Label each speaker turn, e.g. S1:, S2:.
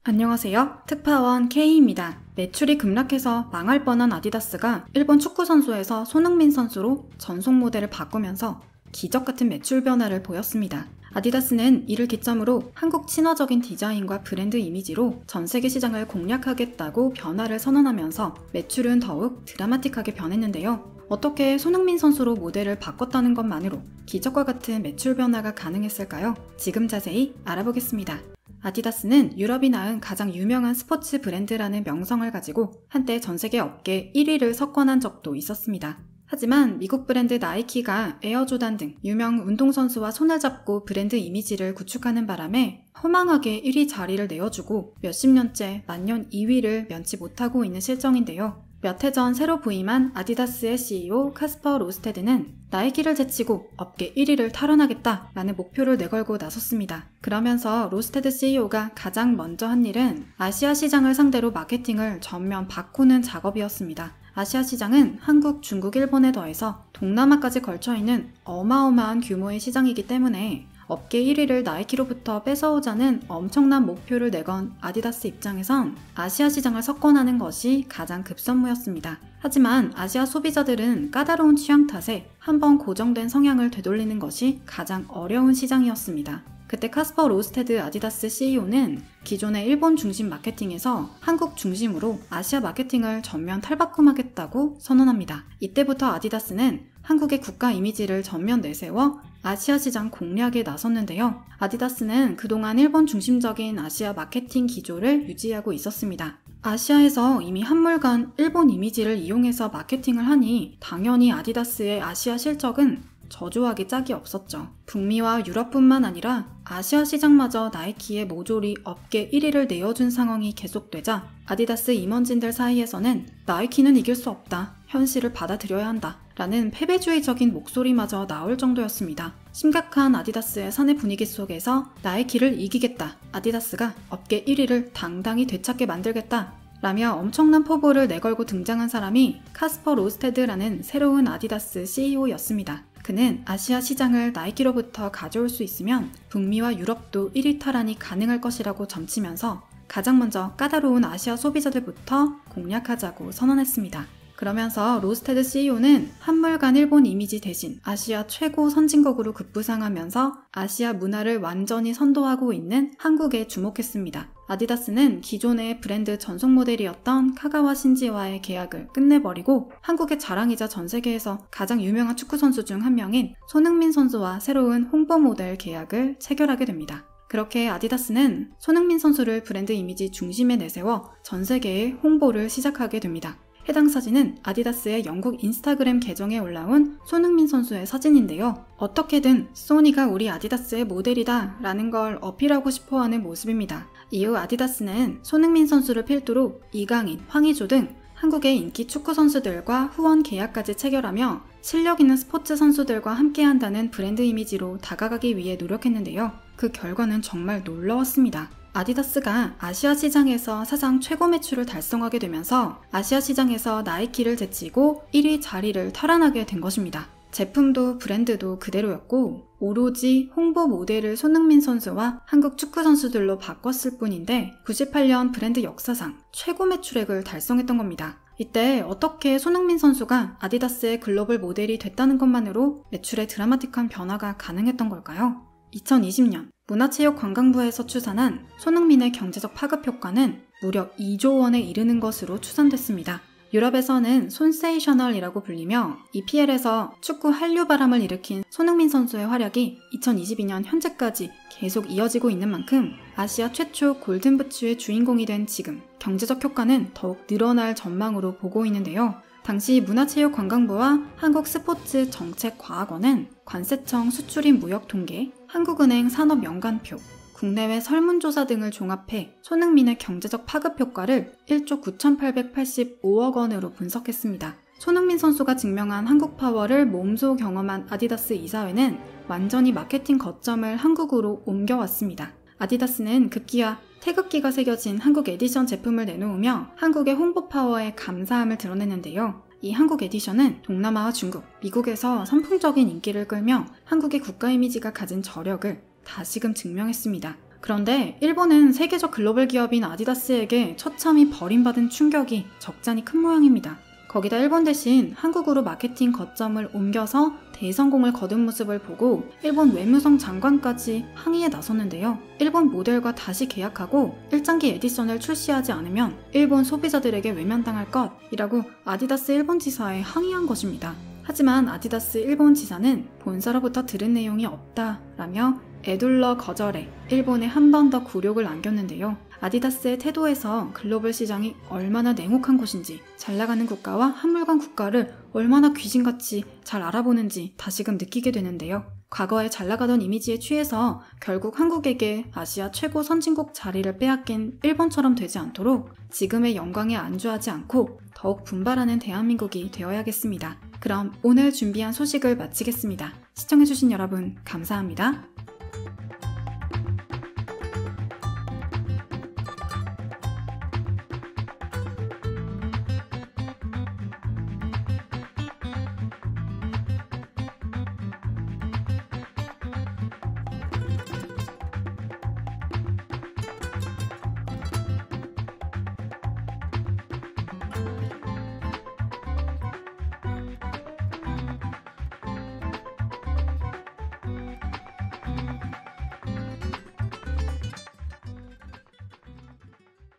S1: 안녕하세요. 특파원 K입니다. 매출이 급락해서 망할 뻔한 아디다스가 일본 축구 선수에서 손흥민 선수로 전속 모델을 바꾸면서 기적 같은 매출 변화를 보였습니다. 아디다스는 이를 기점으로 한국 친화적인 디자인과 브랜드 이미지로 전 세계 시장을 공략하겠다고 변화를 선언하면서 매출은 더욱 드라마틱하게 변했는데요. 어떻게 손흥민 선수로 모델을 바꿨다는 것만으로 기적과 같은 매출 변화가 가능했을까요? 지금 자세히 알아보겠습니다. 아디다스는 유럽이 낳은 가장 유명한 스포츠 브랜드라는 명성을 가지고 한때 전세계 업계 1위를 석권한 적도 있었습니다. 하지만 미국 브랜드 나이키가 에어조단 등 유명 운동선수와 손을 잡고 브랜드 이미지를 구축하는 바람에 허망하게 1위 자리를 내어주고 몇십 년째 만년 2위를 면치 못하고 있는 실정인데요. 몇 해 전 새로 부임한 아디다스의 CEO 카스퍼 로스테드는 나이키를 제치고 업계 1위를 탈환하겠다라는 목표를 내걸고 나섰습니다. 그러면서 로스테드 CEO가 가장 먼저 한 일은 아시아 시장을 상대로 마케팅을 전면 바꾸는 작업이었습니다. 아시아 시장은 한국, 중국, 일본에 더해서 동남아까지 걸쳐있는 어마어마한 규모의 시장이기 때문에 업계 1위를 나이키로부터 뺏어오자는 엄청난 목표를 내건 아디다스 입장에선 아시아 시장을 석권하는 것이 가장 급선무였습니다. 하지만 아시아 소비자들은 까다로운 취향 탓에 한번 고정된 성향을 되돌리는 것이 가장 어려운 시장이었습니다. 그때 카스퍼 로스테드 아디다스 CEO는 기존의 일본 중심 마케팅에서 한국 중심으로 아시아 마케팅을 전면 탈바꿈하겠다고 선언합니다. 이때부터 아디다스는 한국의 국가 이미지를 전면 내세워 아시아 시장 공략에 나섰는데요. 아디다스는 그동안 일본 중심적인 아시아 마케팅 기조를 유지하고 있었습니다. 아시아에서 이미 한물간 일본 이미지를 이용해서 마케팅을 하니 당연히 아디다스의 아시아 실적은 저조하기 짝이 없었죠. 북미와 유럽뿐만 아니라 아시아 시장마저 나이키의 모조리 업계 1위를 내어준 상황이 계속되자 아디다스 임원진들 사이에서는 나이키는 이길 수 없다, 현실을 받아들여야 한다 라는 패배주의적인 목소리마저 나올 정도였습니다. 심각한 아디다스의 사내 분위기 속에서 나이키를 이기겠다, 아디다스가 업계 1위를 당당히 되찾게 만들겠다 라며 엄청난 포부를 내걸고 등장한 사람이 카스퍼 로스테드라는 새로운 아디다스 CEO였습니다. 그는 아시아 시장을 나이키로부터 가져올 수 있으면 북미와 유럽도 1위 탈환이 가능할 것이라고 점치면서 가장 먼저 까다로운 아시아 소비자들부터 공략하자고 선언했습니다. 그러면서 로스테드 CEO는 한물간 일본 이미지 대신 아시아 최고 선진국으로 급부상하면서 아시아 문화를 완전히 선도하고 있는 한국에 주목했습니다. 아디다스는 기존의 브랜드 전속 모델이었던 카가와 신지와의 계약을 끝내버리고 한국의 자랑이자 전 세계에서 가장 유명한 축구 선수 중 한 명인 손흥민 선수와 새로운 홍보 모델 계약을 체결하게 됩니다. 그렇게 아디다스는 손흥민 선수를 브랜드 이미지 중심에 내세워 전 세계에 홍보를 시작하게 됩니다. 해당 사진은 아디다스의 영국 인스타그램 계정에 올라온 손흥민 선수의 사진인데요. 어떻게든 소니가 우리 아디다스의 모델이다 라는 걸 어필하고 싶어하는 모습입니다. 이후 아디다스는 손흥민 선수를 필두로 이강인, 황의조 등 한국의 인기 축구 선수들과 후원 계약까지 체결하며 실력 있는 스포츠 선수들과 함께한다는 브랜드 이미지로 다가가기 위해 노력했는데요. 그 결과는 정말 놀라웠습니다. 아디다스가 아시아 시장에서 사상 최고 매출을 달성하게 되면서 아시아 시장에서 나이키를 제치고 1위 자리를 탈환하게 된 것입니다. 제품도 브랜드도 그대로였고 오로지 홍보 모델을 손흥민 선수와 한국 축구 선수들로 바꿨을 뿐인데 98년 브랜드 역사상 최고 매출액을 달성했던 겁니다. 이때 어떻게 손흥민 선수가 아디다스의 글로벌 모델이 됐다는 것만으로 매출의 드라마틱한 변화가 가능했던 걸까요? 2020년 문화체육관광부에서 추산한 손흥민의 경제적 파급 효과는 무려 2조 원에 이르는 것으로 추산됐습니다. 유럽에서는 손세이셔널이라고 불리며 EPL에서 축구 한류 바람을 일으킨 손흥민 선수의 활약이 2022년 현재까지 계속 이어지고 있는 만큼 아시아 최초 골든부츠의 주인공이 된 지금 경제적 효과는 더욱 늘어날 전망으로 보고 있는데요. 당시 문화체육관광부와 한국스포츠정책과학원은 관세청 수출입 무역 통계, 한국은행 산업연관표, 국내외 설문조사 등을 종합해 손흥민의 경제적 파급 효과를 1조 9,885억 원으로 분석했습니다. 손흥민 선수가 증명한 한국 파워를 몸소 경험한 아디다스 이사회는 완전히 마케팅 거점을 한국으로 옮겨왔습니다. 아디다스는 급기야 태극기가 새겨진 한국 에디션 제품을 내놓으며 한국의 홍보 파워에 감사함을 드러냈는데요. 이 한국 에디션은 동남아와 중국, 미국에서 선풍적인 인기를 끌며 한국의 국가 이미지가 가진 저력을 다시금 증명했습니다. 그런데 일본은 세계적 글로벌 기업인 아디다스에게 처참히 버림받은 충격이 적잖이 큰 모양입니다. 거기다 일본 대신 한국으로 마케팅 거점을 옮겨서 대성공을 거둔 모습을 보고 일본 외무성 장관까지 항의에 나섰는데요. 일본 모델과 다시 계약하고 1장기 에디션을 출시하지 않으면 일본 소비자들에게 외면당할 것이라고 아디다스 일본 지사에 항의한 것입니다. 하지만 아디다스 일본 지사는 본사로부터 들은 내용이 없다라며 에둘러 거절해 일본에 한 번 더 굴욕을 안겼는데요. 아디다스의 태도에서 글로벌 시장이 얼마나 냉혹한 곳인지, 잘 나가는 국가와 한물간 국가를 얼마나 귀신같이 잘 알아보는지 다시금 느끼게 되는데요. 과거에 잘 나가던 이미지에 취해서 결국 한국에게 아시아 최고 선진국 자리를 빼앗긴 일본처럼 되지 않도록 지금의 영광에 안주하지 않고 더욱 분발하는 대한민국이 되어야겠습니다. 그럼 오늘 준비한 소식을 마치겠습니다. 시청해주신 여러분 감사합니다.